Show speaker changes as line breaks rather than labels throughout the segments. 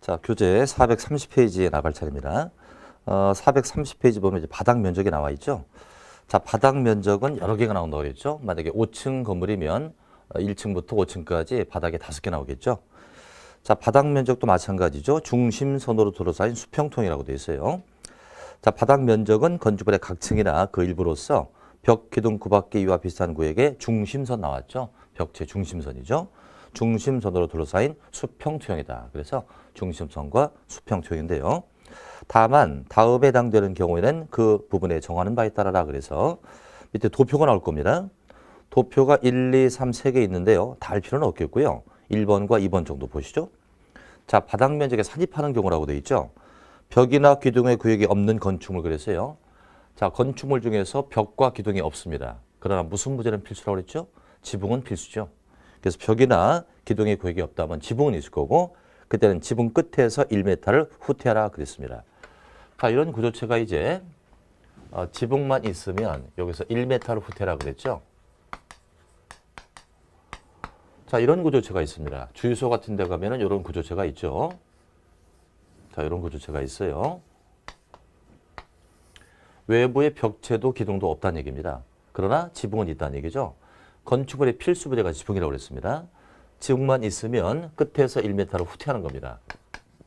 자, 교재 430페이지에 나갈 차례입니다. 430페이지 보면 이제 바닥 면적이 나와 있죠. 자, 바닥 면적은 여러 개가 나온다고 그랬죠. 만약에 5층 건물이면 1층부터 5층까지 바닥에 5개 나오겠죠. 자, 바닥 면적도 마찬가지죠. 중심선으로 둘러싸인 수평통이라고 되어 있어요. 자, 바닥 면적은 건축물의 각 층이나 그 일부로서 벽, 기둥, 구밖에 이와 비슷한 구역에 중심선 나왔죠. 벽체 중심선이죠. 중심선으로 둘러싸인 수평투형이다. 그래서 중심선과 수평투형인데요. 다만 다음에 해당되는 경우에는 그 부분에 정하는 바에 따라라. 그래서 밑에 도표가 나올 겁니다. 도표가 1, 2, 3, 3개 있는데요. 다 할 필요는 없겠고요. 1번과 2번 정도 보시죠. 자, 바닥 면적에 산입하는 경우라고 되어 있죠. 벽이나 기둥의 구역이 없는 건축물 그랬어요. 자, 건축물 중에서 벽과 기둥이 없습니다. 그러나 무슨 부재는 필수라고 그랬죠? 지붕은 필수죠. 그래서 벽이나 기둥의 구역이 없다면 지붕은 있을 거고 그때는 지붕 끝에서 1m를 후퇴하라 그랬습니다. 자, 이런 구조체가 이제 지붕만 있으면 여기서 1m를 후퇴하라 그랬죠. 자, 이런 구조체가 있습니다. 주유소 같은 데 가면은 이런 구조체가 있죠. 자, 이런 구조체가 있어요. 외부에 벽체도 기둥도 없다는 얘기입니다. 그러나 지붕은 있다는 얘기죠. 건축물의 필수 부재가 지붕이라고 그랬습니다. 지붕만 있으면 끝에서 1m를 후퇴하는 겁니다.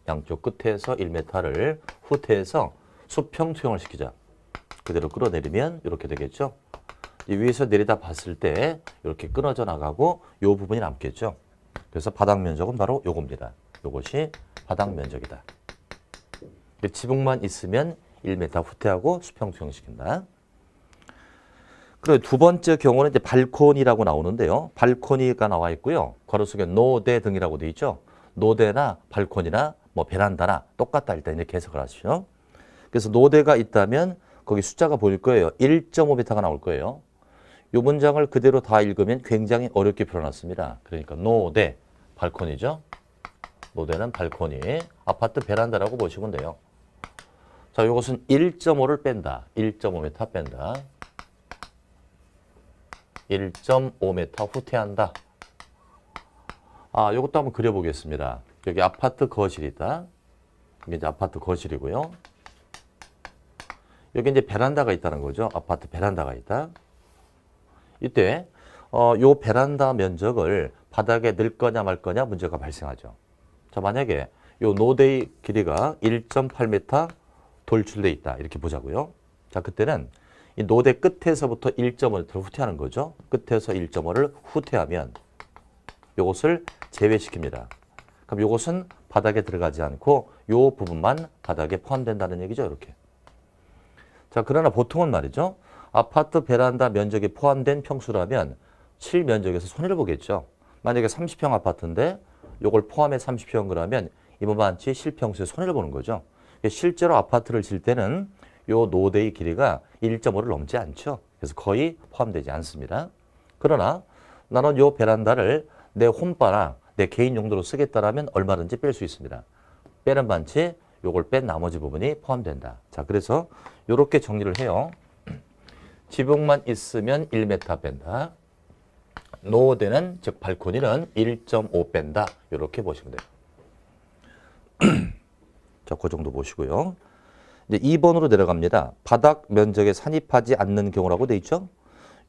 양쪽 끝에서 1m를 후퇴해서 수평 투영을 시키자. 그대로 끌어내리면 이렇게 되겠죠. 이 위에서 내리다 봤을 때 이렇게 끊어져 나가고 이 부분이 남겠죠. 그래서 바닥 면적은 바로 요겁니다. 요것이 바닥 면적이다. 지붕만 있으면 1m 후퇴하고 수평 투영시킨다. 그리고 두 번째 경우는 이제 발코니라고 나오는데요. 발코니가 나와 있고요. 괄호 속에 노대 등이라고 되어 있죠. 노대나 발코니나 뭐 베란다나 똑같다 일단 이렇게 해석을 하시죠. 그래서 노대가 있다면 거기 숫자가 보일 거예요. 1.5m가 나올 거예요. 이 문장을 그대로 다 읽으면 굉장히 어렵게 풀어놨습니다. 그러니까 노대, 발코니죠. 노대는 발코니, 아파트 베란다라고 보시면 돼요. 자, 이것은 1.5를 뺀다. 1.5m 뺀다. 1.5m 후퇴한다. 아, 이것도 한번 그려보겠습니다. 여기 아파트 거실이다. 이게 이제 아파트 거실이고요. 여기 이제 베란다가 있다는 거죠. 아파트 베란다가 있다. 이때 요 베란다 면적을 바닥에 넣을 거냐 말 거냐 문제가 발생하죠. 자, 만약에 요 노대의 길이가 1.8m 돌출돼 있다. 이렇게 보자고요. 자, 그때는 이 노대 끝에서부터 1.5를 후퇴하는 거죠. 끝에서 1.5를 후퇴하면 이것을 제외시킵니다. 그럼 이것은 바닥에 들어가지 않고 이 부분만 바닥에 포함된다는 얘기죠. 이렇게. 자, 그러나 보통은 말이죠. 아파트 베란다 면적이 포함된 평수라면 실면적에서 손해를 보겠죠. 만약에 30평 아파트인데 이걸 포함해 30평 그러면 이모만치 실평수에 손해를 보는 거죠. 실제로 아파트를 질 때는 이 노대의 길이가 1.5를 넘지 않죠. 그래서 거의 포함되지 않습니다. 그러나 나는 이 베란다를 내 홈바나 내 개인 용도로 쓰겠다라면 얼마든지 뺄 수 있습니다. 빼는 반치 요걸 뺀 나머지 부분이 포함된다. 자, 그래서 이렇게 정리를 해요. 지붕만 있으면 1m 뺀다. 노대는 즉 발코니는 1.5 뺀다. 이렇게 보시면 돼요. 자, 그 정도 보시고요. 이제 2번으로 내려갑니다. 바닥 면적에 산입하지 않는 경우라고 돼 있죠.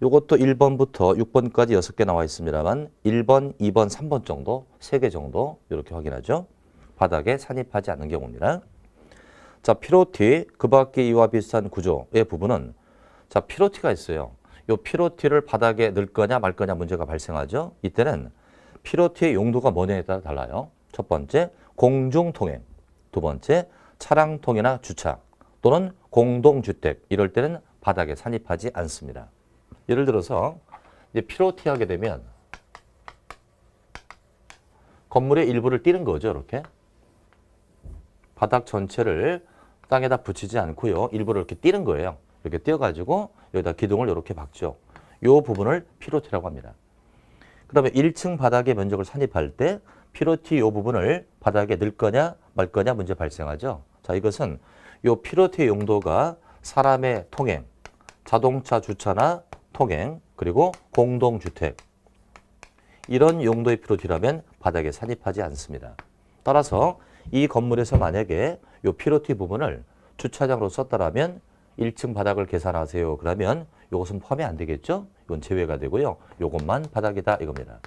이것도 1번부터 6번까지 6개 나와 있습니다만 1번, 2번, 3번 정도, 3개 정도 이렇게 확인하죠. 바닥에 산입하지 않는 경우입니다. 자, 피로티, 그 밖에 이와 비슷한 구조의 부분은 자, 피로티가 있어요. 이 피로티를 바닥에 넣을 거냐 말 거냐 문제가 발생하죠. 이때는 피로티의 용도가 뭐냐에 따라 달라요. 첫 번째, 공중통행. 두 번째, 차량통이나 주차 또는 공동주택 이럴 때는 바닥에 산입하지 않습니다. 예를 들어서 이제 피로티 하게 되면 건물의 일부를 띄는 거죠. 이렇게 바닥 전체를 땅에다 붙이지 않고요. 일부를 이렇게 띄는 거예요. 이렇게 띄어가지고 여기다 기둥을 이렇게 박죠. 이 부분을 피로티라고 합니다. 그 다음에 1층 바닥의 면적을 산입할 때 피로티 이 부분을 바닥에 넣을 거냐 말 거냐 문제 발생하죠. 자, 이것은 이 피로티의 용도가 사람의 통행, 자동차 주차나 통행, 그리고 공동주택 이런 용도의 피로티라면 바닥에 산입하지 않습니다. 따라서 이 건물에서 만약에 요 피로티 부분을 주차장으로 썼다라면 1층 바닥을 계산하세요. 그러면 요것은 포함이 안 되겠죠? 이건 제외가 되고요. 요것만 바닥이다 이겁니다.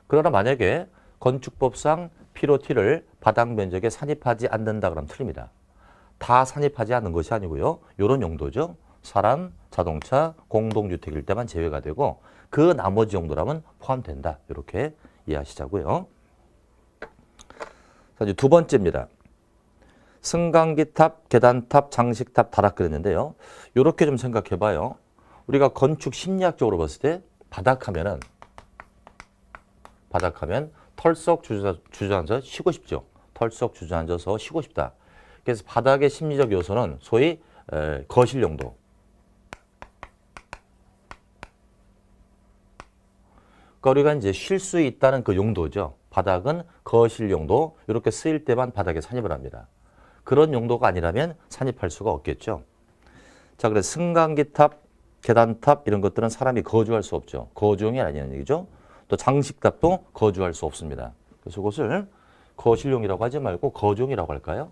그러나 만약에 건축법상 피로티를 바닥 면적에 산입하지 않는다 그러면 틀립니다. 다 산입하지 않는 것이 아니고요. 이런 용도죠. 사람, 자동차, 공동주택일 때만 제외가 되고 그 나머지 용도라면 포함된다. 이렇게 이해하시자고요. 자, 이제 두 번째입니다. 승강기탑, 계단탑, 장식탑, 다락 그랬는데요. 이렇게 좀 생각해 봐요. 우리가 건축 심리학적으로 봤을 때 바닥하면 털썩 주저앉아 쉬고 싶죠. 털썩 주저앉아서 쉬고 싶다. 그래서 바닥의 심리적 요소는 소위 거실 용도. 그러니까 우리가 이제 쉴 수 있다는 그 용도죠. 바닥은 거실 용도, 이렇게 쓰일 때만 바닥에 산입을 합니다. 그런 용도가 아니라면 산입할 수가 없겠죠. 자, 그래서 승강기탑, 계단탑 이런 것들은 사람이 거주할 수 없죠. 거주용이 아니라는 얘기죠. 또 장식탑도 거주할 수 없습니다. 그래서 그것을 거실용이라고 하지 말고 거주용이라고 할까요?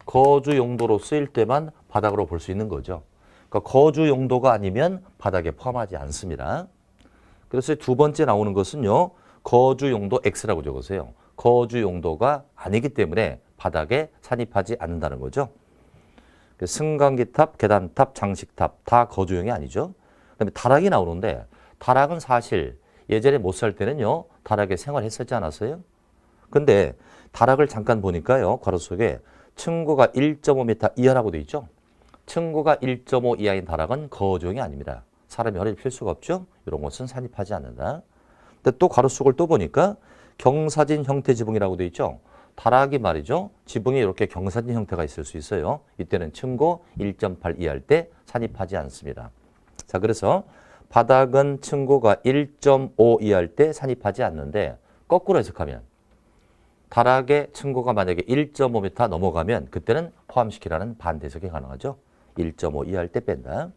거주 용도로 쓰일 때만 바닥으로 볼 수 있는 거죠. 그러니까 거주 용도가 아니면 바닥에 포함하지 않습니다. 그래서 두 번째 나오는 것은요. 거주 용도 X라고 적으세요. 거주 용도가 아니기 때문에 바닥에 산입하지 않는다는 거죠. 승강기탑, 계단탑, 장식탑 다 거주용이 아니죠. 그다음에 다락이 나오는데 다락은 사실 예전에 못 살 때는요. 다락에 생활했었지 않았어요? 근데 다락을 잠깐 보니까요. 괄호 속에 층고가 1.5m 이하라고 돼 있죠. 층고가 1.5 이하인 다락은 거주용이 아닙니다. 사람이 허리를 펼 수가 없죠. 이런 것은 산입하지 않는다. 근데 또 괄호 속을 또 보니까 경사진 형태 지붕이라고 돼 있죠. 다락이 말이죠. 지붕이 이렇게 경사진 형태가 있을 수 있어요. 이때는 층고 1.8 이하일 때 산입하지 않습니다. 자, 그래서 바닥은 층고가 1.5 이하일 때 산입하지 않는데 거꾸로 해석하면 다락의 층고가 만약에 1.5m 넘어가면 그때는 포함시키라는 반대 해석이 가능하죠. 1.5 이하일 때 뺀다.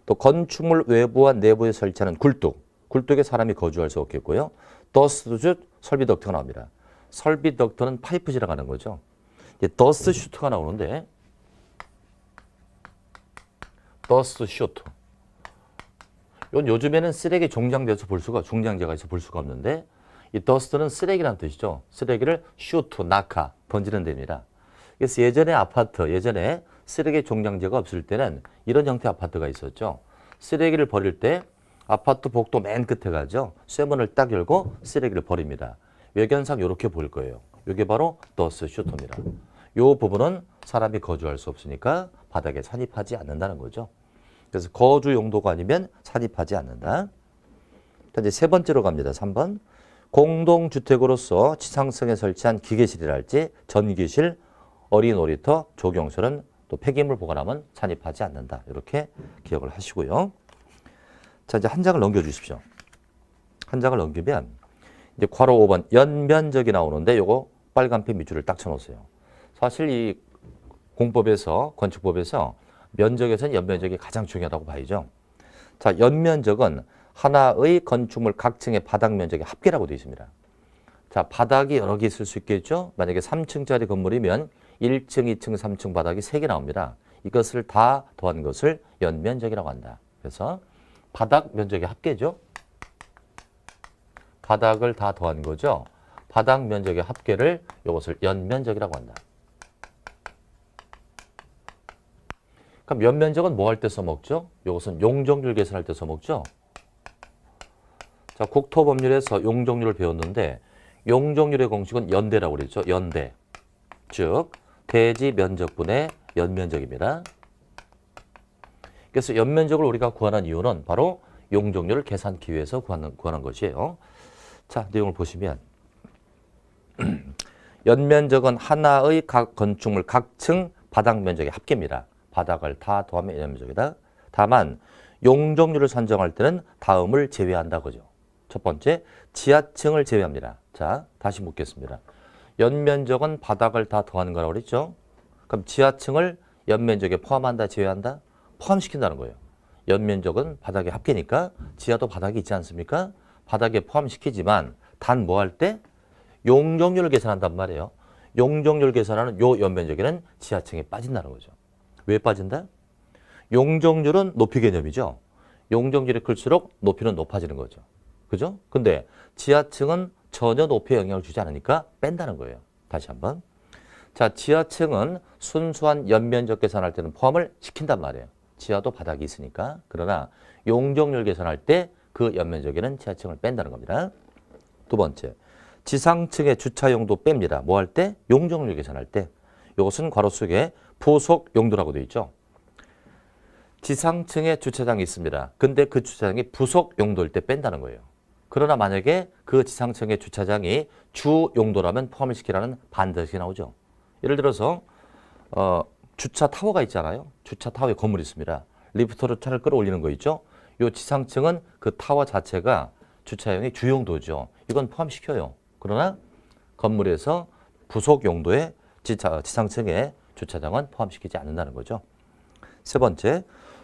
또 건축물 외부와 내부에 설치하는 굴뚝. 굴뚝에 사람이 거주할 수 없겠고요. 더스트 슛, 설비 덕트가 나옵니다. 설비 덕트는 파이프 지나가는 거죠. 이제 더스트 슈트가 나오는데 더스트 슈트. 이건 요즘에는 쓰레기 종량제에서 볼 수가 없는데 이 더스트는 쓰레기라는 뜻이죠. 쓰레기를 슈트, 낙하, 던지는 데입니다. 그래서 예전에 쓰레기 종량제가 없을 때는 이런 형태의 아파트가 있었죠. 쓰레기를 버릴 때 아파트 복도 맨 끝에 가죠. 쇠문을 딱 열고 쓰레기를 버립니다. 외견상 이렇게 보일 거예요. 이게 바로 더스트 슈터입니다. 이 부분은 사람이 거주할 수 없으니까 바닥에 산입하지 않는다는 거죠. 그래서 거주 용도가 아니면 산입하지 않는다. 이제 세 번째로 갑니다. 3번. 공동주택으로서 지상층에 설치한 기계실이랄지 전기실, 어린 놀이터, 조경실은 또 폐기물 보관하면 산입하지 않는다. 이렇게 기억을 하시고요. 자, 이제 한 장을 넘겨주십시오. 한 장을 넘기면 이제 괄호 5번 연면적이 나오는데 요거 빨간펜 밑줄을 딱 쳐놓으세요. 사실 이 공법에서 건축법에서 면적에서는 연면적이 가장 중요하다고 봐야죠. 자, 연면적은 하나의 건축물 각 층의 바닥 면적의 합계라고 되어 있습니다. 자, 바닥이 여러 개 있을 수 있겠죠. 만약에 3층짜리 건물이면 1층, 2층, 3층 바닥이 3개 나옵니다. 이것을 다 더한 것을 연면적이라고 한다. 그래서 바닥 면적의 합계죠. 바닥을 다 더한 거죠. 바닥 면적의 합계를 이것을 연면적이라고 한다. 그럼 연면적은 뭐 할 때 써먹죠? 이것은 용적률 계산할 때 써먹죠. 자, 국토법률에서 용적률을 배웠는데 용적률의 공식은 연대라고 그랬죠. 연대. 즉 대지 면적분의 연면적입니다. 그래서 연면적을 우리가 구하는 이유는 바로 용적률을 계산하기 위해서 구하는 것이에요. 자, 내용을 보시면 연면적은 하나의 각 건축물 각 층 바닥 면적의 합계입니다. 바닥을 다 더하면 연면적이다. 다만 용적률을 산정할 때는 다음을 제외한다 그죠. 첫 번째, 지하층을 제외합니다. 자, 다시 묻겠습니다. 연면적은 바닥을 다 더하는 거라고 그랬죠. 그럼 지하층을 연면적에 포함한다, 제외한다? 포함시킨다는 거예요. 연면적은 바닥의 합계니까 지하도 바닥이 있지 않습니까? 바닥에 포함시키지만 단 뭐 할 때? 용적률을 계산한단 말이에요. 용적률 계산하는 요 연면적에는 지하층이 빠진다는 거죠. 왜 빠진다? 용적률은 높이 개념이죠. 용적률이 클수록 높이는 높아지는 거죠. 그죠? 근데 지하층은 전혀 높이에 영향을 주지 않으니까 뺀다는 거예요. 다시 한번. 자, 지하층은 순수한 연면적 계산할 때는 포함을 시킨단 말이에요. 지하도 바닥이 있으니까. 그러나 용적률 계산할 때 그 연면적에는 지하층을 뺀다는 겁니다. 두 번째, 지상층의 주차용도 뺍니다. 뭐 할 때? 용적률 계산할 때. 이것은 괄호 속에 부속 용도라고 되어 있죠. 지상층에 주차장이 있습니다. 근데 그 주차장이 부속 용도일 때 뺀다는 거예요. 그러나 만약에 그 지상층의 주차장이 주 용도라면 포함을 시키라는 반드시 나오죠. 예를 들어서 주차 타워가 있잖아요. 주차 타워에 건물이 있습니다. 리프트로 차를 끌어올리는 거 있죠. 이 지상층은 그 타워 자체가 주차용이 주용도죠. 이건 포함시켜요. 그러나 건물에서 부속 용도의 지상층의 주차장은 포함시키지 않는다는 거죠. 세 번째,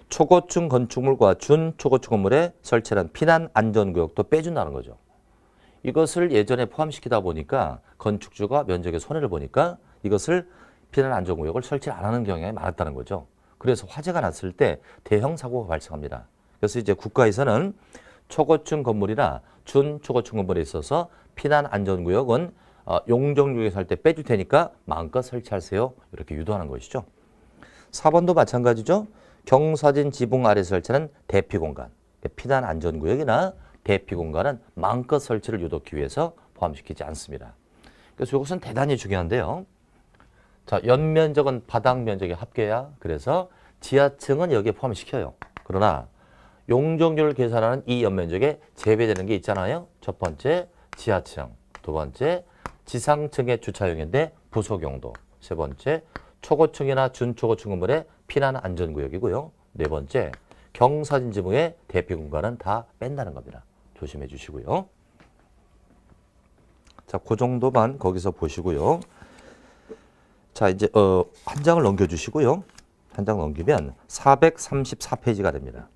초고층 건축물과 준초고층 건물에 설치한 피난 안전구역도 빼준다는 거죠. 이것을 예전에 포함시키다 보니까 건축주가 면적의 손해를 보니까 이것을 피난 안전구역을 설치 안 하는 경향이 많았다는 거죠. 그래서 화재가 났을 때 대형 사고가 발생합니다. 그래서 이제 국가에서는 초고층 건물이나 준초고층 건물에 있어서 피난 안전구역은 용적률에서 할 때 빼줄 테니까 마음껏 설치하세요. 이렇게 유도하는 것이죠. 4번도 마찬가지죠. 경사진 지붕 아래 설치하는 대피공간, 피난 안전구역이나 대피공간은 마음껏 설치를 유도하기 위해서 포함시키지 않습니다. 그래서 이것은 대단히 중요한데요. 자, 연면적은 바닥 면적의 합계야. 그래서 지하층은 여기에 포함시켜요. 그러나 용적률을 계산하는 이 연면적에 제외되는 게 있잖아요. 첫 번째, 지하층. 두 번째, 지상층의 주차용인데 부속용도. 세 번째, 초고층이나 준초고층 건물의 피난 안전구역이고요. 네 번째, 경사진 지붕의 대피 공간은 다 뺀다는 겁니다. 조심해 주시고요. 자, 그 정도만 거기서 보시고요. 자, 이제 한 장을 넘겨주시고요. 한 장 넘기면 434페이지가 됩니다.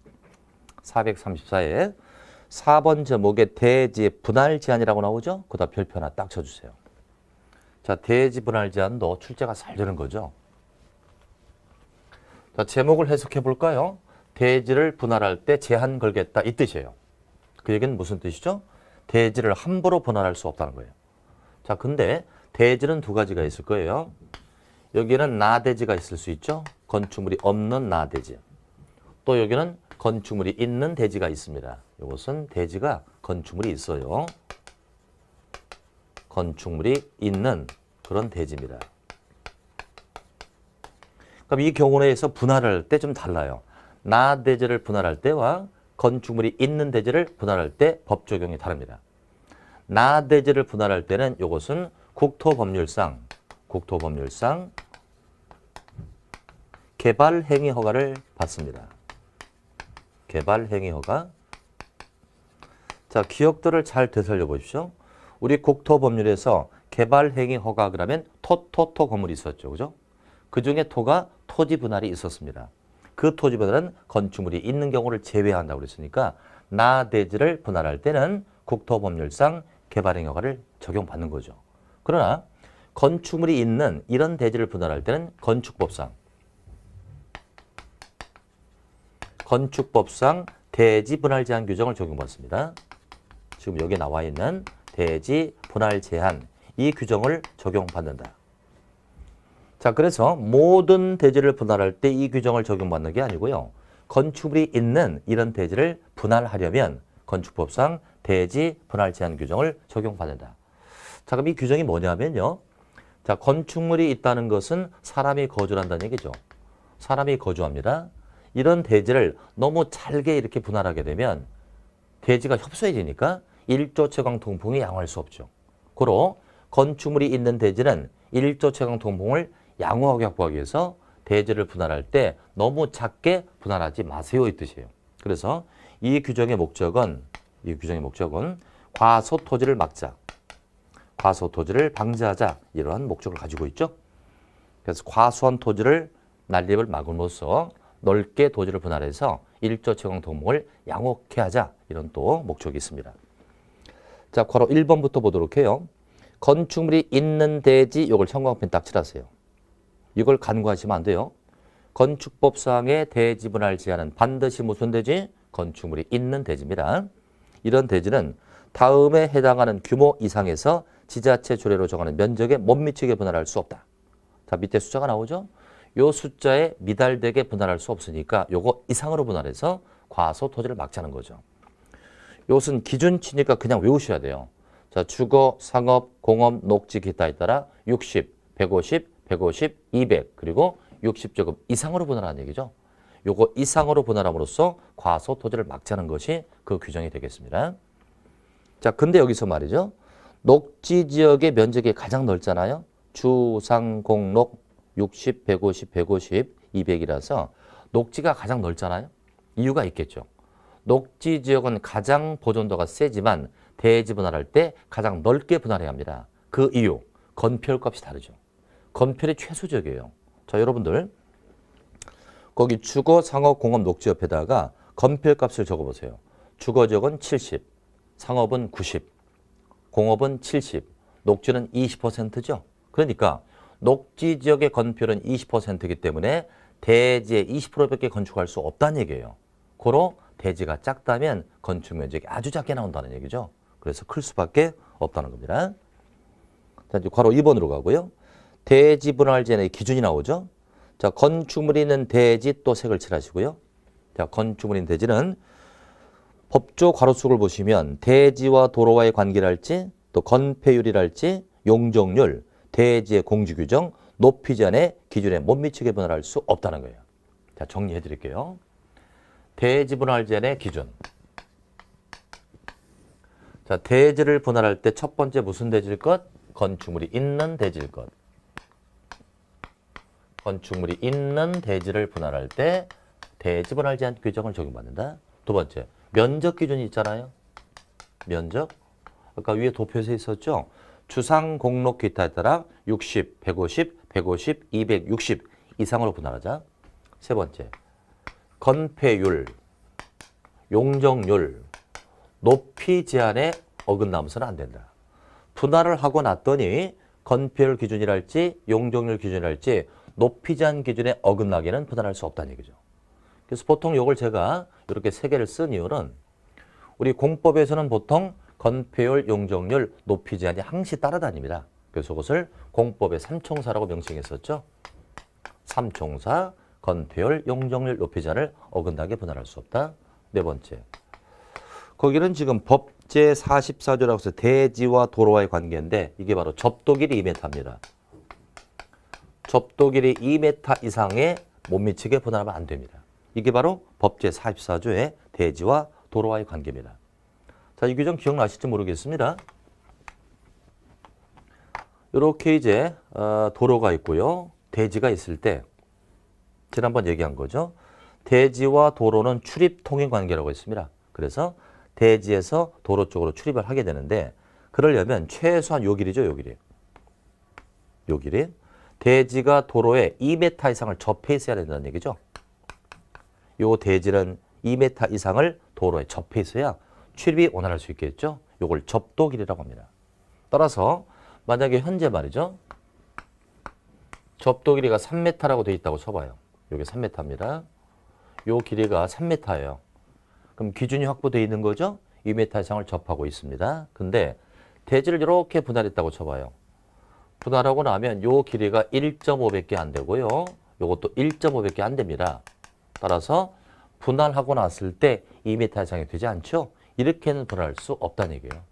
434에 4번 제목에 대지 분할 제한이라고 나오죠? 거기다 별표 하나 딱 쳐주세요. 자, 대지 분할 제한도 출제가 잘 되는 거죠. 자, 제목을 해석해 볼까요? 대지를 분할할 때 제한 걸겠다 이 뜻이에요. 그 얘기는 무슨 뜻이죠? 대지를 함부로 분할할 수 없다는 거예요. 자, 근데 대지는 두 가지가 있을 거예요. 여기는 나대지가 있을 수 있죠. 건축물이 없는 나대지. 또 여기는 건축물이 있는 대지가 있습니다. 이것은 대지가 건축물이 있어요. 건축물이 있는 그런 대지입니다. 그럼 이 경우에서 분할할 때 좀 달라요. 나대지를 분할할 때와 건축물이 있는 대지를 분할할 때 법 적용이 다릅니다. 나대지를 분할할 때는 이것은 국토법률상 개발행위 허가를 받습니다. 개발행위 허가. 자, 기억들을 잘 되살려 보십시오. 우리 국토법률에서 개발행위 허가 그러면 토 건물이 있었죠. 그죠? 그 중에 토가 토지 분할이 있었습니다. 그 토지 분할은 건축물이 있는 경우를 제외한다고 그랬으니까 나대지를 분할할 때는 국토법률상 개발행위 허가를 적용받는 거죠. 그러나 건축물이 있는 이런 대지를 분할할 때는 건축법상 대지 분할 제한 규정을 적용받습니다. 지금 여기 나와 있는 대지 분할 제한 이 규정을 적용받는다. 자, 그래서 모든 대지를 분할할 때 이 규정을 적용받는 게 아니고요. 건축물이 있는 이런 대지를 분할하려면 건축법상 대지 분할 제한 규정을 적용받는다. 자, 그럼 이 규정이 뭐냐면요. 자, 건축물이 있다는 것은 사람이 거주한다는 얘기죠. 사람이 거주합니다. 이런 대지를 너무 잘게 이렇게 분할하게 되면 대지가 협소해지니까 일조 채광 통풍이 양호할 수 없죠. 고로 건축물이 있는 대지는 일조 채광 통풍을 양호하게 확보하기 위해서 대지를 분할할 때 너무 작게 분할하지 마세요 이 뜻이에요. 그래서 이 규정의 목적은 과소토지를 막자, 과소토지를 방지하자 이러한 목적을 가지고 있죠. 그래서 과소한 토지를 난립을 막음으로써 넓게 도지를 분할해서 일조 채광 통풍을 양호케 하자 이런 또 목적이 있습니다. 자, 괄호 1번부터 보도록 해요. 건축물이 있는 대지 요걸 형광펜 딱 칠하세요. 이걸 간과하시면 안 돼요. 건축법상의 대지 분할 제한은 반드시 무슨 대지? 건축물이 있는 대지입니다. 이런 대지는 다음에 해당하는 규모 이상에서 지자체 조례로 정하는 면적에 못 미치게 분할할 수 없다. 자, 밑에 숫자가 나오죠? 요 숫자에 미달되게 분할할 수 없으니까 요거 이상으로 분할해서 과소 토지를 막자는 거죠. 요것은 기준치니까 그냥 외우셔야 돼요. 자, 주거, 상업, 공업, 녹지, 기타에 따라 60, 150, 150, 200 그리고 60제곱 이상으로 분할하는 얘기죠. 요거 이상으로 분할함으로써 과소 토지를 막자는 것이 그 규정이 되겠습니다. 자, 근데 여기서 말이죠. 녹지 지역의 면적이 가장 넓잖아요. 주, 상, 공, 녹 60, 150, 150, 200이라서 녹지가 가장 넓잖아요. 이유가 있겠죠. 녹지 지역은 가장 보존도가 세지만 대지 분할할 때 가장 넓게 분할해야 합니다. 그 이유, 건폐율값이 다르죠. 건폐율이 최소적이에요. 자, 여러분들 거기 주거, 상업, 공업, 녹지 옆에다가 건폐율값을 적어보세요. 주거 지역은 70, 상업은 90, 공업은 70, 녹지는 20%죠. 그러니까 녹지 지역의 건폐율은 20%이기 때문에 대지의 20%밖에 건축할 수 없다는 얘기예요. 고로 대지가 작다면 건축 면적이 아주 작게 나온다는 얘기죠. 그래서 클 수밖에 없다는 겁니다. 자, 이제 괄호 2번으로 가고요. 대지 분할 제한의 기준이 나오죠. 자, 건축물이 있는 대지 또 색을 칠하시고요. 자, 건축물인 대지는 법조 괄호속을 보시면 대지와 도로와의 관계랄지 또 건폐율이랄지 용적률, 대지의 공지 규정, 높이 제한의 기준에 못 미치게 분할할 수 없다는 거예요. 자, 정리해 드릴게요. 대지 분할 제한의 기준. 자, 대지를 분할할 때 첫 번째 무슨 대지일 것? 건축물이 있는 대지일 것. 건축물이 있는 대지를 분할할 때 대지 분할 제한 규정을 적용받는다. 두 번째, 면적 기준이 있잖아요. 면적. 아까 위에 도표에서 있었죠. 주상, 공록, 기타에 따라 60, 150, 150, 260 이상으로 분할하자. 세 번째, 건폐율, 용적률, 높이 제한에 어긋나면서는 안 된다. 분할을 하고 났더니 건폐율 기준이랄지 용적률 기준이랄지 높이 제한 기준에 어긋나게는 분할할 수 없다는 얘기죠. 그래서 보통 이걸 제가 이렇게 세 개를 쓴 이유는 우리 공법에서는 보통 건폐율, 용적률, 높이 제한이 항시 따라다닙니다. 그래서 그것을 공법의 삼총사라고 명칭했었죠. 삼총사, 건폐율, 용적률, 높이 제한을 어긋나게 분할할 수 없다. 네 번째, 거기는 지금 법 제44조라고 해서 대지와 도로와의 관계인데 이게 바로 접도길이 2m입니다. 접도길이 2m 이상에 못 미치게 분할하면 안 됩니다. 이게 바로 법 제44조의 대지와 도로와의 관계입니다. 자, 이 규정 기억나실지 모르겠습니다. 이렇게 이제 도로가 있고요. 대지가 있을 때 지난번 얘기한 거죠. 대지와 도로는 출입 통행 관계라고 했습니다. 그래서 대지에서 도로 쪽으로 출입을 하게 되는데 그러려면 최소한 요 길이죠. 요 길이. 요 길이. 대지가 도로에 2m 이상을 접해 있어야 된다는 얘기죠. 요 대지는 2m 이상을 도로에 접해 있어야 출입이 원활할 수 있겠죠. 요걸 접도길이라고 합니다. 따라서 만약에 현재 말이죠. 접도 길이가 3m라고 되어 있다고 쳐봐요. 요게 3m입니다. 요 길이가 3m예요. 그럼 기준이 확보되어 있는 거죠. 2m 이상을 접하고 있습니다. 근데 대지를 이렇게 분할했다고 쳐봐요. 분할하고 나면 요 길이가 1.5밖에 안 되고요. 요것도 1.5밖에 안 됩니다. 따라서 분할하고 났을 때 2m 이상이 되지 않죠. 이렇게는 분할할 수 없다는 얘기예요.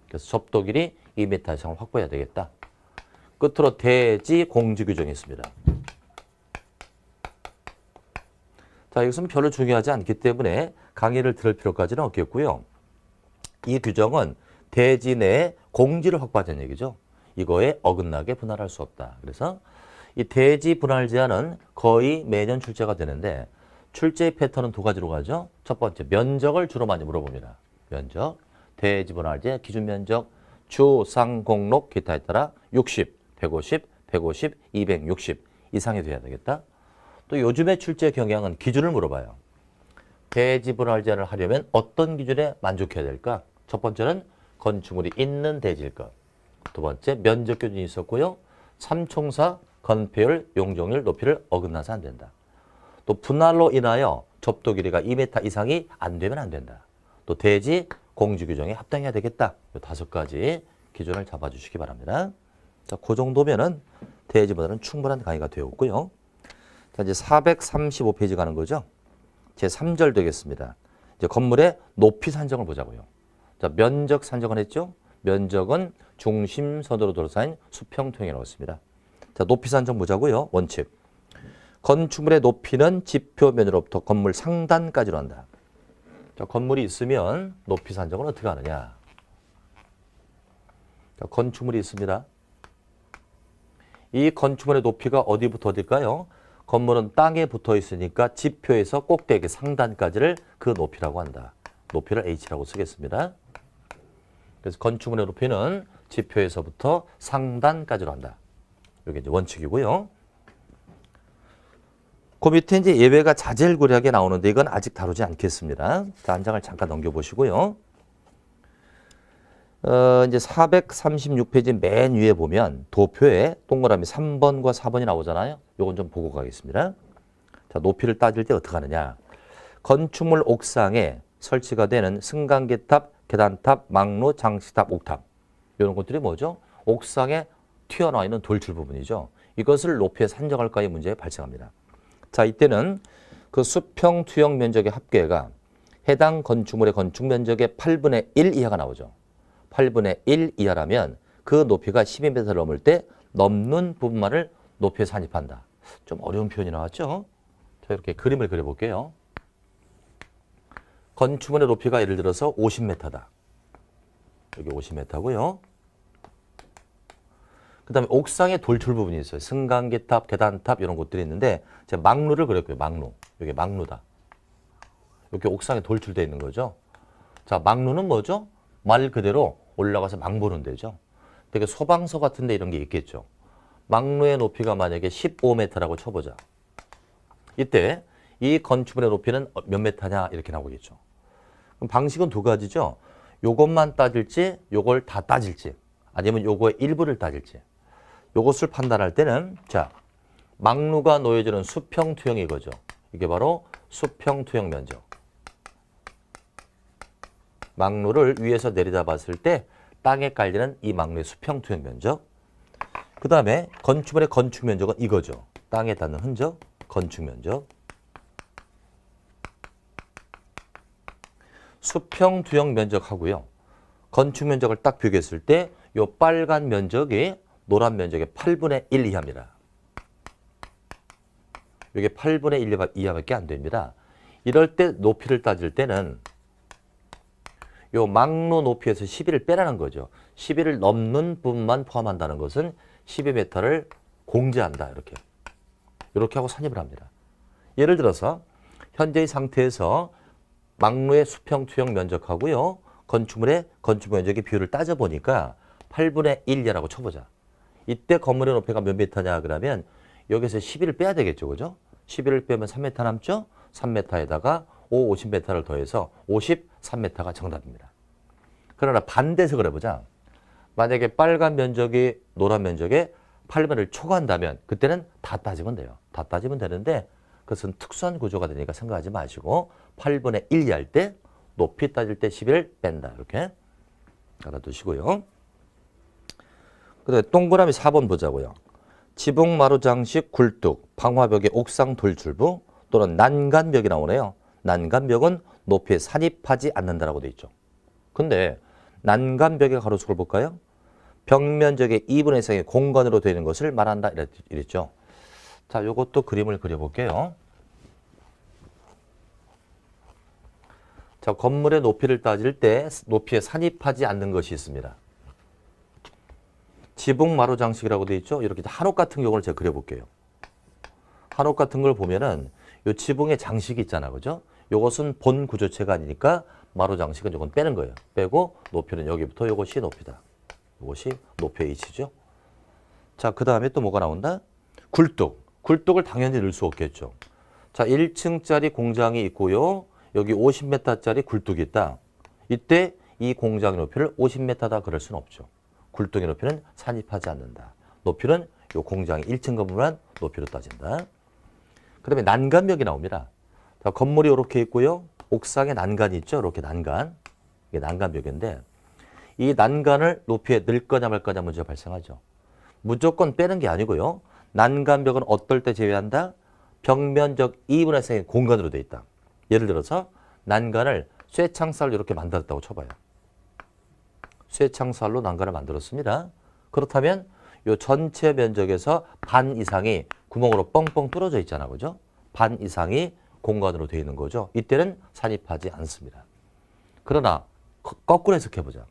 그래서 접도 길이 2m 이상을 확보해야 되겠다. 끝으로 대지 공지 규정이 있습니다. 자, 이것은 별로 중요하지 않기 때문에 강의를 들을 필요까지는 없겠고요. 이 규정은 대지 내에 공지를 확보하자는 얘기죠. 이거에 어긋나게 분할할 수 없다. 그래서 이 대지 분할 제한은 거의 매년 출제가 되는데 출제 패턴은 두 가지로 가죠. 첫 번째, 면적을 주로 많이 물어봅니다. 면적, 대지 분할 제한 기준 면적, 주, 상, 공, 녹, 기타에 따라 60, 150, 150, 260 이상이 돼야 되겠다. 또 요즘에 출제 경향은 기준을 물어봐요. 대지 분할 제한을 하려면 어떤 기준에 만족해야 될까? 첫 번째는 건축물이 있는 대지일 것. 두 번째, 면적 기준이 있었고요. 삼총사, 건폐율, 용적률, 높이를 어긋나서 안 된다. 또 분할로 인하여 접도 길이가 2m 이상이 안 되면 안 된다. 또 대지, 공지 규정에 합당해야 되겠다. 이 5가지 기준을 잡아주시기 바랍니다. 자, 그 정도면은 대지보다는 충분한 강의가 되었고요. 자, 이제 435페이지 가는 거죠. 제 3절 되겠습니다. 이제 건물의 높이 산정을 보자고요. 자, 면적 산정을 했죠. 면적은 중심선으로 둘러싸인 수평투영이라고 했습니다. 자, 높이 산정 보자고요. 원칙. 건축물의 높이는 지표면으로부터 건물 상단까지로 한다. 자, 건물이 있으면 높이 산정은 어떻게 하느냐. 자, 건축물이 있습니다. 이 건축물의 높이가 어디부터 어딜까요? 건물은 땅에 붙어 있으니까 지표에서 꼭대기 상단까지를 그 높이라고 한다. 높이를 H라고 쓰겠습니다. 그래서 건축물의 높이는 지표에서부터 상단까지로 한다. 이게 이제 원칙이고요. 그 밑에 이제 예외가 자젤구레하게 나오는데 이건 아직 다루지 않겠습니다. 자, 한 장을 잠깐 넘겨보시고요. 이제 436페이지 맨 위에 보면 도표에 동그라미 3번과 4번이 나오잖아요. 요건 좀 보고 가겠습니다. 자, 높이를 따질 때 어떻게 하느냐. 건축물 옥상에 설치가 되는 승강기탑, 계단탑, 망루, 장식탑, 옥탑. 이런 것들이 뭐죠? 옥상에 튀어나와 있는 돌출 부분이죠. 이것을 높이에 산정할까의 문제가 발생합니다. 자, 이때는 그 수평 투영 면적의 합계가 해당 건축물의 건축 면적의 8분의 1 이하가 나오죠. 8분의 1 이하라면 그 높이가 12m를 넘을 때 넘는 부분만을 높이에 산입한다. 좀 어려운 표현이 나왔죠? 자, 이렇게 그림을 그려볼게요. 건축물의 높이가 예를 들어서 50m다. 여기 50m고요. 그 다음에 옥상에 돌출 부분이 있어요. 승강기탑, 계단탑 이런 곳들이 있는데 제가 망루를 그렸고요. 망루. 여기 망루다. 이렇게 옥상에 돌출되어 있는 거죠. 자, 망루는 뭐죠? 말 그대로 올라가서 망 보는 데죠. 되게 소방서 같은 데 이런 게 있겠죠. 망루의 높이가 만약에 15m라고 쳐보자. 이때 이 건축물의 높이는 몇 m냐 이렇게 나오겠죠. 그럼 방식은 두 가지죠. 요것만 따질지 요걸 다 따질지 아니면 요거의 일부를 따질지. 요것을 판단할 때는 자, 망루가 놓여지는 수평투영이 이거죠. 이게 바로 수평투영 면적. 망루를 위에서 내리다 봤을 때 땅에 깔리는 이 망루의 수평투영 면적. 그 다음에 건축물의 건축 면적은 이거죠. 땅에 닿는 흔적, 건축 면적. 수평투영 면적하고요. 건축 면적을 딱 비교했을 때 이 빨간 면적이 노란 면적의 8분의 1 이하입니다. 이게 8분의 1 이하밖에 안 됩니다. 이럴 때 높이를 따질 때는 요 망루 높이에서 12를 빼라는 거죠. 12를 넘는 부분만 포함한다는 것은 12m를 공제한다. 이렇게 하고 산입을 합니다. 예를 들어서 현재의 상태에서 망루의 수평투영 면적하고요. 건축물의 건축 면적의 비율을 따져보니까 8분의 1 이하라고 쳐보자. 이때 건물의 높이가 몇 m냐 그러면 여기서 12를 빼야 되겠죠. 그죠? 12를 빼면 3m 남죠? 3m에다가 50m를 더해서 53m가 정답입니다. 그러나 반대해서 그려보자. 만약에 빨간 면적이 노란 면적에 8분을 초과한다면 그때는 다 따지면 돼요. 다 따지면 되는데 그것은 특수한 구조가 되니까 생각하지 마시고 8분의 1 이하일 때 높이 따질 때 12를 뺀다. 이렇게 알아두시고요. 그다음에 동그라미 4번 보자고요. 지붕 마루 장식 굴뚝, 방화벽의 옥상 돌출부 또는 난간벽이 나오네요. 난간벽은 높이에 산입하지 않는다라고 되어 있죠. 근데 난간벽의 가로수를 볼까요? 벽 면적의 2분의 1의 공간으로 되는 것을 말한다 이랬죠. 자, 요것도 그림을 그려볼게요. 자, 건물의 높이를 따질 때 높이에 산입하지 않는 것이 있습니다. 지붕 마루 장식이라고 되어 있죠. 이렇게 한옥 같은 경우를 제가 그려볼게요. 한옥 같은 걸 보면은 요 지붕에 장식이 있잖아, 그죠? 요것은 본 구조체가 아니니까 마루 장식은 요건 빼는 거예요. 빼고 높이는 여기부터 요것이 높이다. 요것이 높이 H죠. 자, 그 다음에 또 뭐가 나온다? 굴뚝. 굴뚝을 당연히 넣을 수 없겠죠. 자, 1층짜리 공장이 있고요. 여기 50m짜리 굴뚝이 있다. 이때 이 공장의 높이를 50m다 그럴 수는 없죠. 굴뚝의 높이는 산입하지 않는다. 높이는 요 공장의 1층 건물만 높이로 따진다. 그 다음에 난간벽이 나옵니다. 자, 건물이 이렇게 있고요. 옥상에 난간이 있죠. 이렇게 난간. 이게 난간벽인데 이 난간을 높이에 넣을 거냐 말 거냐 문제가 발생하죠. 무조건 빼는 게 아니고요. 난간벽은 어떨 때 제외한다? 벽면적 2분의 3의 공간으로 되어 있다. 예를 들어서 난간을 쇠창살로 이렇게 만들었다고 쳐봐요. 쇠창살로 난간을 만들었습니다. 그렇다면 이 전체 면적에서 반 이상이 구멍으로 뻥뻥 뚫어져 있잖아, 그죠? 반 이상이 공간으로 되어 있는 거죠. 이때는 산입하지 않습니다. 그러나 거꾸로 해석해보자.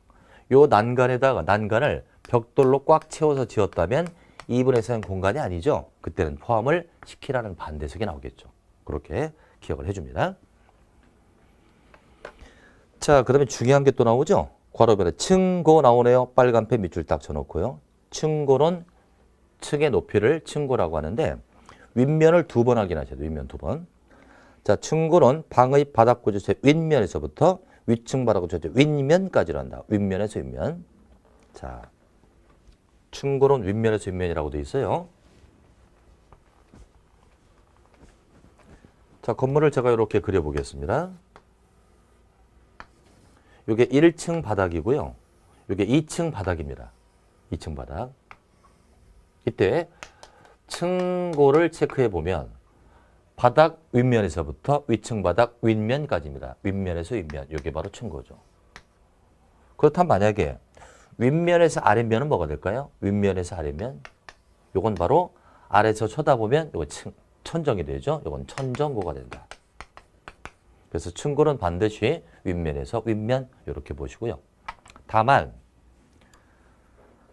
이 난간에다가 난간을 벽돌로 꽉 채워서 지었다면 2분의 3 공간이 아니죠. 그때는 포함을 시키라는 반대석이 나오겠죠. 그렇게 기억을 해줍니다. 자, 그 다음에 중요한 게 또 나오죠. 괄호변에 층고 나오네요. 빨간 펜 밑줄 딱 쳐놓고요. 층고는 층의 높이를 층고라고 하는데 윗면을 2번 확인하셔야 돼요. 윗면 2번. 자, 층고는 방의 바닥 구조체 윗면에서부터 위층 바닥 구조체 윗면까지로 한다. 윗면에서 윗면. 자, 층고는 윗면에서 윗면이라고 돼 있어요. 자, 건물을 제가 이렇게 그려보겠습니다. 이게 1층 바닥이고요. 이게 2층 바닥입니다. 2층 바닥. 이때 층고를 체크해 보면 바닥 윗면에서부터 위층 바닥 윗면까지입니다. 윗면에서 윗면. 이게 바로 층고죠. 그렇다면 만약에 윗면에서 아랫면은 뭐가 될까요? 윗면에서 아랫면. 요건 바로 아래에서 쳐다보면 요거 천정이 되죠. 요건 천정고가 된다. 그래서 층고는 반드시 윗면에서 윗면 이렇게 보시고요. 다만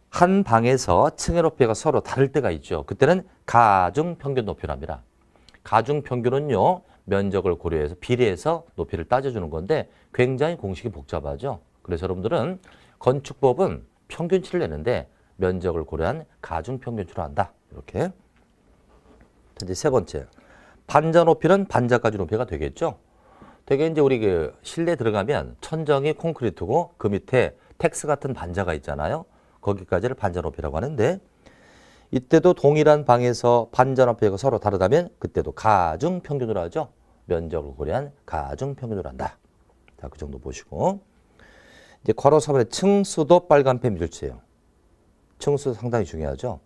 한 방에서 층의 높이가 서로 다를 때가 있죠. 그때는 가중평균 높이랍니다. 가중평균은요. 면적을 고려해서 비례해서 높이를 따져주는 건데 굉장히 공식이 복잡하죠. 그래서 여러분들은 건축법은 평균치를 내는데 면적을 고려한 가중평균치로 한다. 이렇게. 이제 세 번째. 반자 높이는 반자까지 높이가 되겠죠. 되게 이제 우리 그 실내 들어가면 천정이 콘크리트고 그 밑에 텍스 같은 반자가 있잖아요. 거기까지를 반자 높이라고 하는데 이때도 동일한 방에서 반자 높이가 서로 다르다면 그때도 가중 평균으로 하죠. 면적을 고려한 가중 평균으로 한다. 자, 그 정도 보시고 이제 괄호 3번에 층수도 빨간 펜 밑줄치예요. 층수 상당히 중요하죠.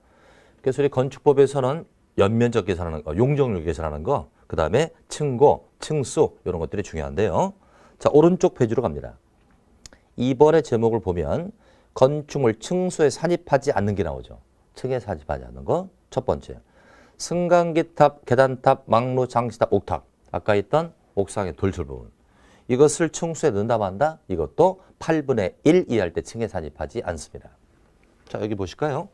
그래서 우리 건축법에서는 연면적 계산하는 거, 용적률 계산하는 거, 그 다음에 층고, 층수 이런 것들이 중요한데요. 자, 오른쪽 페이지로 갑니다. 2번의 제목을 보면 건축물 층수에 산입하지 않는 게 나오죠. 층에 산입하지 않는 거. 첫 번째, 승강기탑, 계단탑, 막루, 장시탑, 옥탑. 아까 있던 옥상의 돌출 부분. 이것을 층수에 넣는다 만다? 이것도 8분의 1 이하일 때 층에 산입하지 않습니다. 자, 여기 보실까요?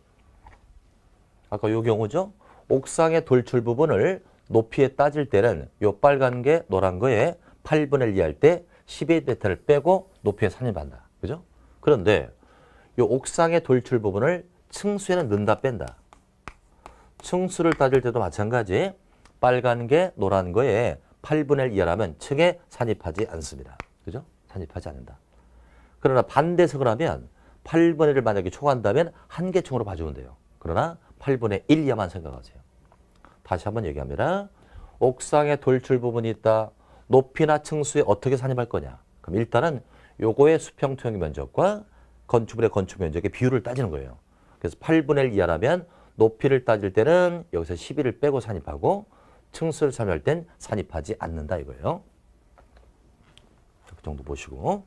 아까 요 경우죠. 옥상의 돌출 부분을 높이에 따질 때는 요 빨간 게 노란 거에 8분의 1 이하일 때 12m를 빼고 높이에 산입한다. 그죠? 그런데 요 옥상의 돌출 부분을 층수에는 넣는다 뺀다. 층수를 따질 때도 마찬가지 빨간 게 노란 거에 8분의 1 이하라면 층에 산입하지 않습니다. 그죠? 산입하지 않는다. 그러나 반대석을 하면 8분의 1을 만약에 초과한다면 한 개 층으로 봐주면 돼요. 그러나 8분의 1 이하만 생각하세요. 다시 한번 얘기합니다. 옥상에 돌출 부분이 있다. 높이나 층수에 어떻게 산입할 거냐. 그럼 일단은 요거의 수평 투영의 면적과 건축물의 건축 면적의 비율을 따지는 거예요. 그래서 8분의 1 이하라면 높이를 따질 때는 여기서 12를 빼고 산입하고 층수를 산입할 땐 산입하지 않는다 이거예요. 그 정도 보시고.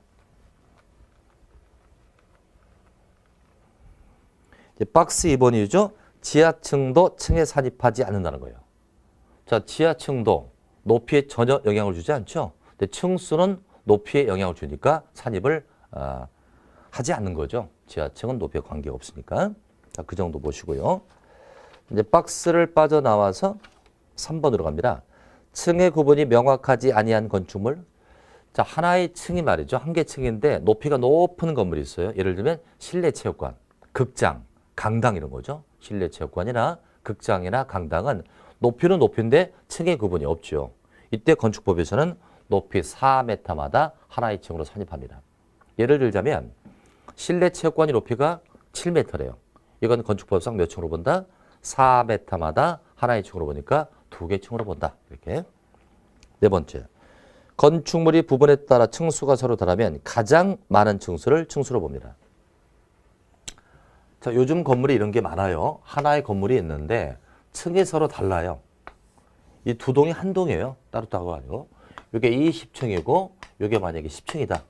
이제 박스 2번이죠. 지하층도 층에 산입하지 않는다는 거예요. 자, 지하층도 높이에 전혀 영향을 주지 않죠. 근데 층수는 높이에 영향을 주니까 산입을 하지 않는 거죠. 지하층은 높이에 관계가 없으니까. 자, 그 정도 보시고요. 이제 박스를 빠져나와서 3번으로 갑니다. 층의 구분이 명확하지 아니한 건축물. 자, 하나의 층이 말이죠. 한 개 층인데 높이가 높은 건물이 있어요. 예를 들면 실내 체육관, 극장, 강당 이런 거죠. 실내 체육관이나 극장이나 강당은 높이는 높이인데 층의 구분이 없죠. 이때 건축법에서는 높이 4m마다 하나의 층으로 산입합니다. 예를 들자면 실내 체육관이 높이가 7m래요. 이건 건축법상 몇 층으로 본다? 4m마다 하나의 층으로 보니까 2개 층으로 본다. 이렇게. 네 번째. 건축물이 부분에 따라 층수가 서로 다르면 가장 많은 층수를 층수로 봅니다. 자, 요즘 건물이 이런 게 많아요. 하나의 건물이 있는데 층이 서로 달라요. 이 두 동이 한 동이에요. 따로따로 아니고. 이게 20층이고 이게 만약에 10층이다.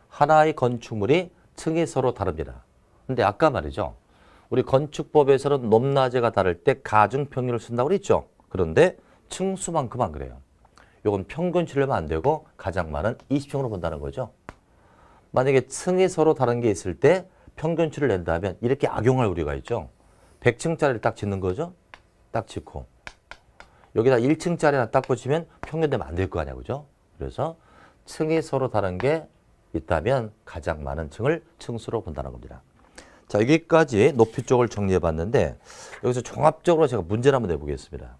하나의 건축물이 층이 서로 다릅니다. 근데 아까 말이죠. 우리 건축법에서는 높낮이가 다를 때 가중평균을 쓴다고 그랬죠. 그런데 층수만큼 안 그래요. 이건 평균 치려면 안 되고 가장 많은 20층으로 본다는 거죠. 만약에 층이 서로 다른 게 있을 때 평균치를 낸다면 이렇게 악용할 우리가 있죠. 100층짜리를 딱 짓는 거죠. 딱 짓고 여기다 1층짜리 딱 붙이면 평균되면 안 될 거 아니야, 그죠? 그래서 층이 서로 다른 게 있다면 가장 많은 층을 층수로 본다는 겁니다. 자, 여기까지 높이 쪽을 정리해 봤는데 여기서 종합적으로 제가 문제를 한번 내보겠습니다.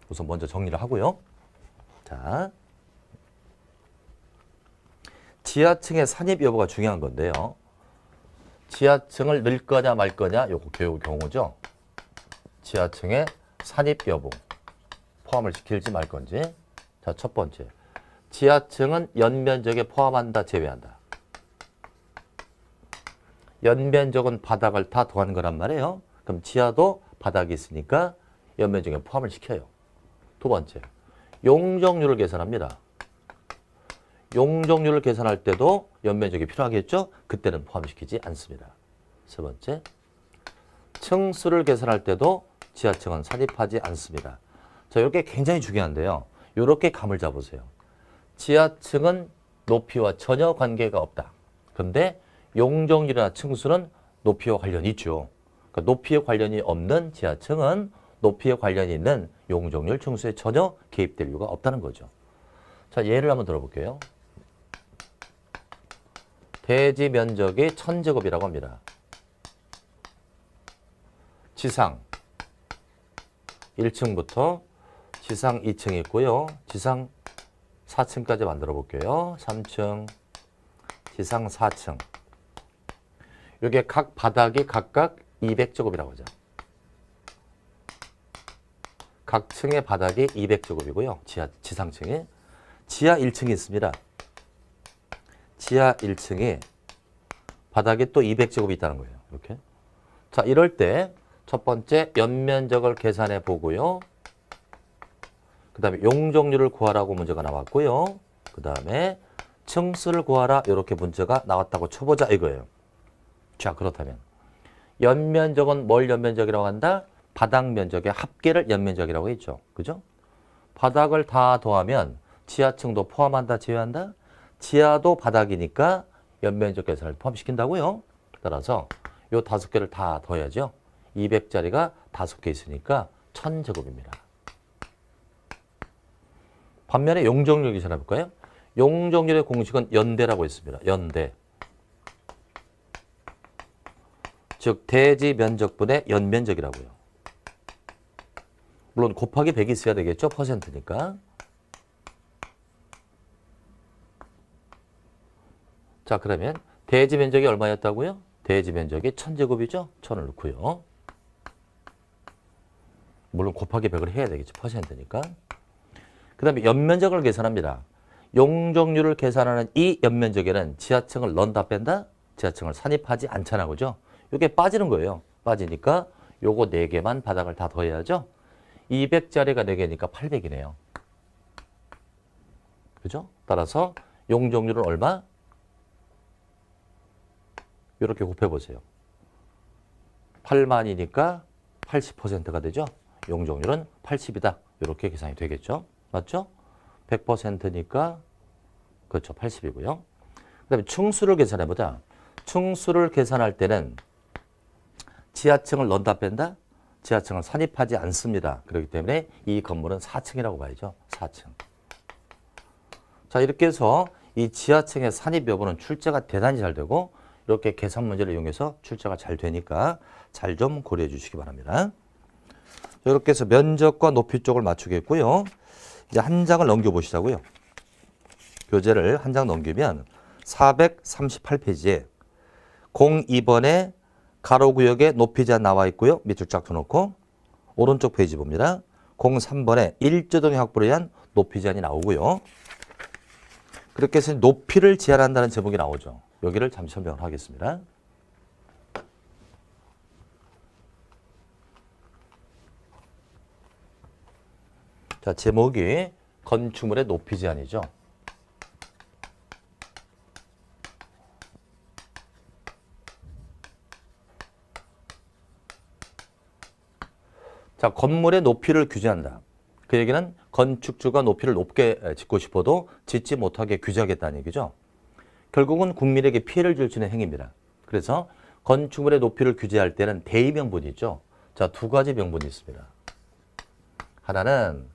우선 먼저 정리를 하고요. 자, 지하층의 산입 여부가 중요한 건데요. 지하층을 넣을 거냐 말 거냐 요거 교육 경우죠. 지하층의 산입 여부 포함을 시킬지 말 건지. 자, 첫 번째. 지하층은 연면적에 포함한다, 제외한다. 연면적은 바닥을 다 더한 거란 말이에요. 그럼 지하도 바닥이 있으니까 연면적에 포함을 시켜요. 두 번째. 용적률을 계산합니다. 용적률을 계산할 때도 연면적이 필요하겠죠? 그때는 포함시키지 않습니다. 세 번째. 층수를 계산할 때도 지하층은 산입하지 않습니다. 자, 이렇게 굉장히 중요한데요. 이렇게 감을 잡으세요. 지하층은 높이와 전혀 관계가 없다. 그런데 용적률이나 층수는 높이와 관련이 있죠. 그러니까 높이에 관련이 없는 지하층은 높이에 관련이 있는 용적률, 층수에 전혀 개입될 이유가 없다는 거죠. 자, 예를 한번 들어볼게요. 대지 면적이 1000제곱이라고 합니다. 지상 1층부터 지상 2층 있고요. 지상 4층까지 만들어 볼게요. 3층, 지상 4층. 이게 각 바닥이 각각 200제곱이라고 하죠. 각 층의 바닥이 200제곱이고요. 지상층에. 지하 1층이 있습니다. 지하 1층에 바닥이 또 200제곱이 있다는 거예요. 이렇게. 자, 이럴 때 첫 번째 연면적을 계산해 보고요. 그 다음에 용적률을 구하라고 문제가 나왔고요. 그 다음에 층수를 구하라 이렇게 문제가 나왔다고 쳐보자 이거예요. 자, 그렇다면 연면적은 뭘 연면적이라고 한다? 바닥 면적의 합계를 연면적이라고 했죠. 그죠? 바닥을 다 더하면 지하층도 포함한다, 제외한다? 지하도 바닥이니까 연면적 계산을 포함시킨다고요. 따라서 요 5개를 다 더해야죠. 200짜리가 5개 있으니까 1000제곱입니다. 반면에 용적률 계산해 볼까요? 용적률의 공식은 연대라고 했습니다. 연대. 즉 대지 면적분의 연면적이라고요. 물론 곱하기 100이 있어야 되겠죠. 퍼센트니까. 자, 그러면 대지 면적이 얼마였다고요? 대지 면적이 1000제곱이죠. 1000을 넣고요. 물론 곱하기 100을 해야 되겠죠. 퍼센트니까. 그 다음에 연면적을 계산합니다. 용적률을 계산하는 이 연면적에는 지하층을 넣는다 뺀다? 지하층을 산입하지 않잖아. 그죠? 이게 빠지는 거예요. 빠지니까 요거 4개만 바닥을 다 더해야죠. 200짜리가 4개니까 800이네요. 그죠? 따라서 용적률은 얼마? 이렇게 곱해보세요. 8만이니까 80%가 되죠. 용적률은 80이다. 이렇게 계산이 되겠죠. 맞죠? 100%니까 그렇죠. 80이고요. 그 다음에 층수를 계산해보자. 층수를 계산할 때는 지하층을 넣는다 뺀다? 지하층을 산입하지 않습니다. 그렇기 때문에 이 건물은 4층이라고 봐야죠. 4층. 자, 이렇게 해서 이 지하층의 산입 여부는 출제가 대단히 잘 되고 이렇게 계산 문제를 이용해서 출제가 잘 되니까 잘 좀 고려해 주시기 바랍니다. 이렇게 해서 면적과 높이 쪽을 맞추겠고요. 이제 한 장을 넘겨보시자고요. 교재를 한 장 넘기면 438페이지에 02번에 가로구역에 높이 제한 나와 있고요. 밑줄 쫙 쳐놓고 오른쪽 페이지 봅니다. 03번에 일조동의 확보를 위한 높이 제한이 나오고요. 그렇게 해서 높이를 제한한다는 제목이 나오죠. 여기를 잠시 설명을 하겠습니다. 자, 제목이 건축물의 높이 제한이죠. 자, 건물의 높이를 규제한다. 그 얘기는 건축주가 높이를 높게 짓고 싶어도 짓지 못하게 규제하겠다는 얘기죠. 결국은 국민에게 피해를 줄 수 있는 행위입니다. 그래서 건축물의 높이를 규제할 때는 대의 명분이 있죠. 자, 두 가지 명분이 있습니다. 하나는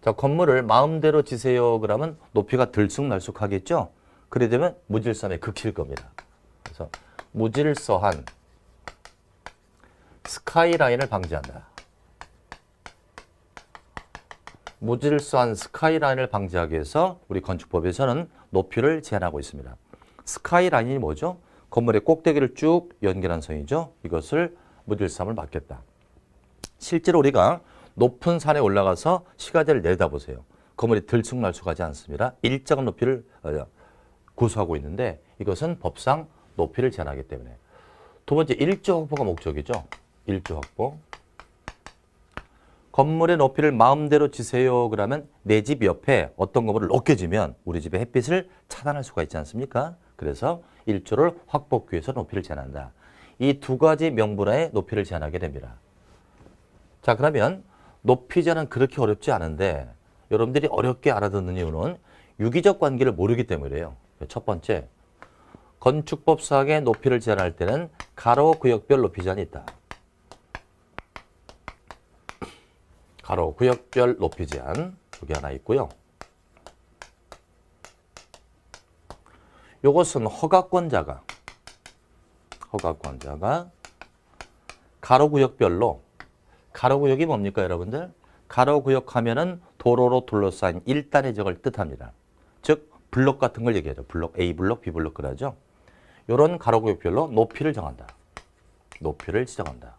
자, 건물을 마음대로 지세요 그러면 높이가 들쑥날쑥하겠죠. 그래 되면 무질서함에 극치일 겁니다. 그래서 무질서한 스카이라인을 방지한다. 무질서한 스카이라인을 방지하기 위해서 우리 건축법에서는 높이를 제한하고 있습니다. 스카이라인이 뭐죠? 건물의 꼭대기를 쭉 연결한 선이죠. 이것을 무질서함을 막겠다. 실제로 우리가 높은 산에 올라가서 시가지를 내려다보세요. 건물이 들쑥날쑥하지 않습니다. 일정한 높이를 고수하고 있는데 이것은 법상 높이를 제한하기 때문에. 두 번째, 일조 확보가 목적이죠. 일조 확보. 건물의 높이를 마음대로 지세요 그러면 내 집 옆에 어떤 건물을 높게 지면 우리 집의 햇빛을 차단할 수가 있지 않습니까? 그래서 일조를 확보하기 위해서 높이를 제한한다. 이 두 가지 명분하에 높이를 제한하게 됩니다. 자, 그러면 높이 제한은 그렇게 어렵지 않은데 여러분들이 어렵게 알아듣는 이유는 유기적 관계를 모르기 때문이에요. 첫 번째, 건축법상의 높이를 제한할 때는 가로 구역별 높이 제한이 있다. 가로 구역별 높이 제한 여기 하나 있고요. 이것은 허가권자가 가로 구역별로 가로구역이 뭡니까, 여러분들? 가로구역 하면은 도로로 둘러싸인 일단의 지역을 뜻합니다. 즉, 블록 같은 걸 얘기하죠. 블록, A블록, B블록 그러죠. 이런 가로구역별로 높이를 정한다. 높이를 지정한다.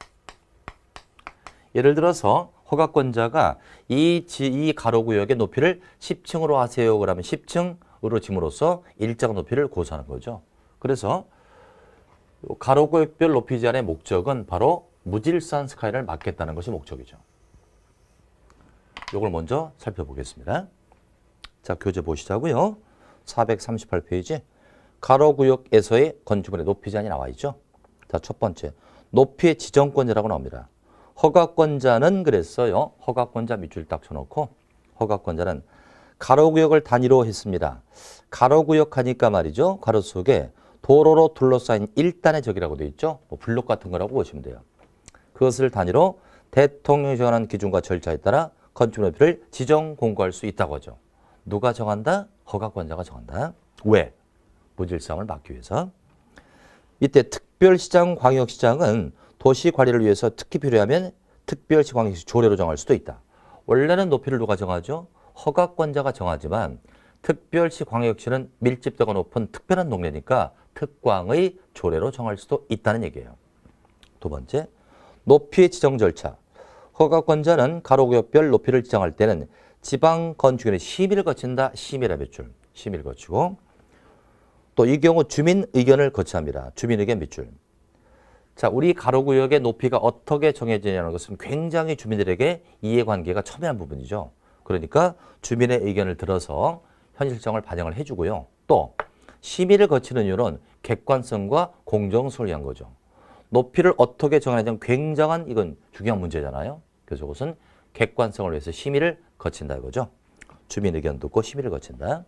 예를 들어서 허가권자가 이 가로구역의 높이를 10층으로 하세요. 그러면 10층으로 짐으로써 일정 높이를 고수하는 거죠. 그래서 가로구역별 높이 제한의 목적은 바로 무질서한 스카이를 막겠다는 것이 목적이죠. 이걸 먼저 살펴보겠습니다. 자, 교재 보시자고요. 438페이지. 가로구역에서의 건축물의 높이 제한이 나와 있죠. 자, 첫 번째. 높이의 지정권자라고 나옵니다. 허가권자는 그랬어요. 허가권자 밑줄 딱 쳐놓고 허가권자는 가로구역을 단위로 했습니다. 가로구역 하니까 말이죠. 가로 속에 도로로 둘러싸인 일단의 적이라고 되어 있죠. 뭐 블록 같은 거라고 보시면 돼요. 그것을 단위로 대통령이 정하는 기준과 절차에 따라 건축 높이를 지정 공고할 수 있다고 하죠. 누가 정한다? 허가권자가 정한다. 왜? 무질서함을 막기 위해서. 이때 특별시장, 광역시장은 도시 관리를 위해서 특히 필요하면 특별시, 광역시 조례로 정할 수도 있다. 원래는 높이를 누가 정하죠? 허가권자가 정하지만 특별시, 광역시는 밀집도가 높은 특별한 동네니까 특광의 조례로 정할 수도 있다는 얘기예요. 두 번째, 높이 지정 절차. 허가권자는 가로구역별 높이를 지정할 때는 지방건축위원회 심의를 거친다. 심의라 밑줄. 심의를 거치고 또 이 경우 주민 의견을 거치합니다. 주민 의견 밑줄. 자, 우리 가로구역의 높이가 어떻게 정해지냐는 것은 굉장히 주민들에게 이해관계가 첨예한 부분이죠. 그러니까 주민의 의견을 들어서 현실성을 반영을 해주고요. 또 심의를 거치는 이유는 객관성과 공정성을 위한 거죠. 높이를 어떻게 정하냐는 굉장한 이건 중요한 문제잖아요. 그래서 그것은 객관성을 위해서 심의를 거친다 이거죠. 주민 의견 듣고 심의를 거친다.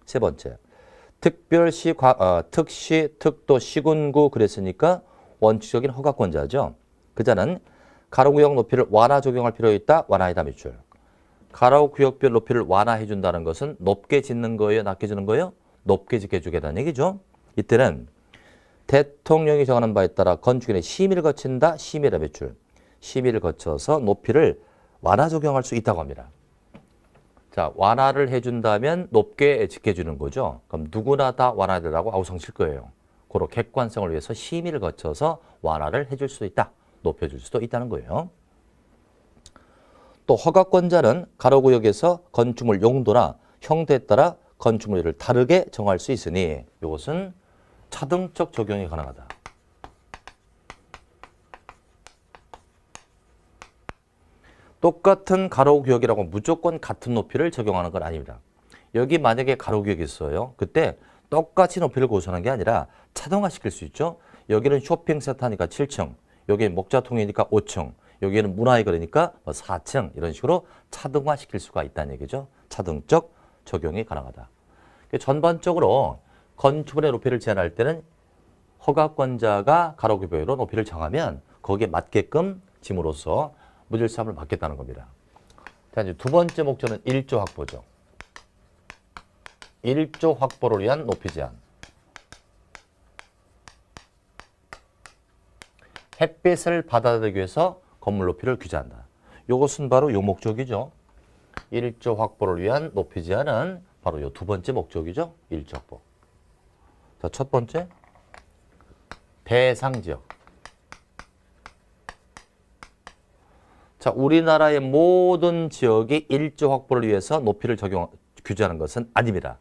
세 번째, 특별시, 특시, 특도, 시군구 그랬으니까 원칙적인 허가권자죠. 그자는 가로구역 높이를 완화 적용할 필요가 있다. 완화이다 밑줄. 가로구역별 높이를 완화해 준다는 것은 높게 짓는 거예요? 낮게 짓는 거예요? 높게 짓게 해주겠다는 얘기죠. 이때는 대통령이 정하는 바에 따라 건축위원회 심의를 거친다. 심의라 밑줄. 심의를 거쳐서 높이를 완화 적용할 수 있다고 합니다. 자, 완화를 해준다면 높게 짓게 해주는 거죠. 그럼 누구나 다 완화되라고 아우성 칠 거예요. 그런 객관성을 위해서 심의를 거쳐서 완화를 해줄 수도 있다. 높여줄 수도 있다는 거예요. 또 허가권자는 가로구역에서 건축물 용도나 형태에 따라 건축물을 다르게 정할 수 있으니 이것은 차등적 적용이 가능하다. 똑같은 가로구역이라고 무조건 같은 높이를 적용하는 건 아닙니다. 여기 만약에 가로구역이 있어요. 그때 똑같이 높이를 고수하는 게 아니라 차등화시킬 수 있죠. 여기는 쇼핑센터니까 7층, 여기 목자통이니까 5층, 여기는 문화의 거리니까 4층 이런 식으로 차등화시킬 수가 있다는 얘기죠. 차등적 적용이 가능하다. 전반적으로 건축물의 높이를 제한할 때는 허가권자가 가로구역으로 높이를 정하면 거기에 맞게끔 짐으로써 무질서함을 막겠다는 겁니다. 자, 이제 두 번째 목적은 일조 확보죠. 일조 확보를 위한 높이 제한. 햇빛을 받아들이기 위해서 건물 높이를 규제한다. 이것은 바로 이 목적이죠. 일조 확보를 위한 높이 제한은 바로 이 두 번째 목적이죠. 일조 확보. 자, 첫 번째 대상 지역. 자, 우리나라의 모든 지역이 일조 확보를 위해서 높이를 규제하는 것은 아닙니다.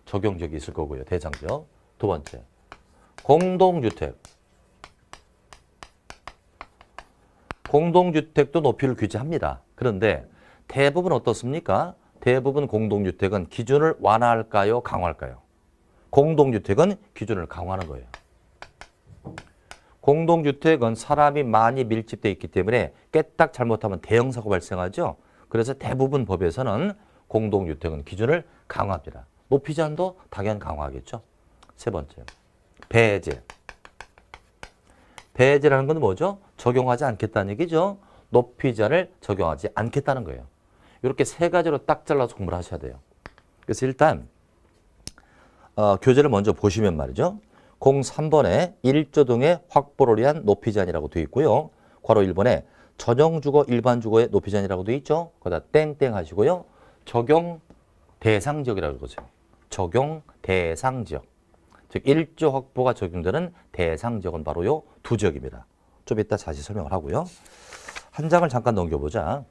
적용 지역이 있을 거고요. 대상 지역. 두 번째 공동주택. 공동주택도 높이를 규제합니다. 그런데 대부분 어떻습니까? 대부분 공동주택은 기준을 완화할까요? 강화할까요? 공동주택은 기준을 강화하는 거예요. 공동주택은 사람이 많이 밀집되어 있기 때문에 깨딱 잘못하면 대형 사고 발생하죠. 그래서 대부분 법에서는 공동주택은 기준을 강화합니다. 높이 제한도 당연 강화하겠죠. 세 번째, 배제. 배제라는 건 뭐죠? 적용하지 않겠다는 얘기죠. 높이 제한을 적용하지 않겠다는 거예요. 이렇게 세 가지로 딱 잘라서 공부를 하셔야 돼요. 그래서 일단 교재를 먼저 보시면 말이죠. 03번에 1조 등의 확보를 위한 높이 제한이라고 되어 있고요. 괄호 1번에 전용주거, 일반주거의 높이 제한이라고 되어 있죠. 거기다 땡땡 하시고요. 적용 대상 지역이라고 보세요. 적용 대상 지역. 즉 1조 확보가 적용되는 대상 지역은 바로 요 두 지역입니다. 좀 이따 다시 설명을 하고요. 한 장을 잠깐 넘겨보자.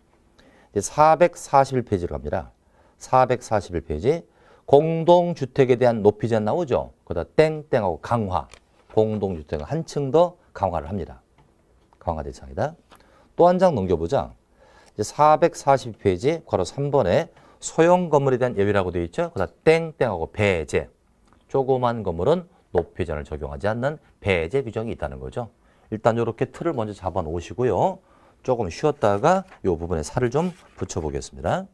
이제 441페이지로 갑니다. 441페이지. 공동주택에 대한 높이 제한 나오죠. 거기다 땡땡하고 강화. 공동주택은 한층 더 강화를 합니다. 강화 대상이다. 또 한 장 넘겨보자. 이제 440페이지 괄호 3번에 소형 건물에 대한 예외라고 되어 있죠. 거기다 땡땡하고 배제. 조그만 건물은 높이 제한을 적용하지 않는 배제 규정이 있다는 거죠. 일단 이렇게 틀을 먼저 잡아 놓으시고요. 조금 쉬었다가 이 부분에 살을 좀 붙여 보겠습니다.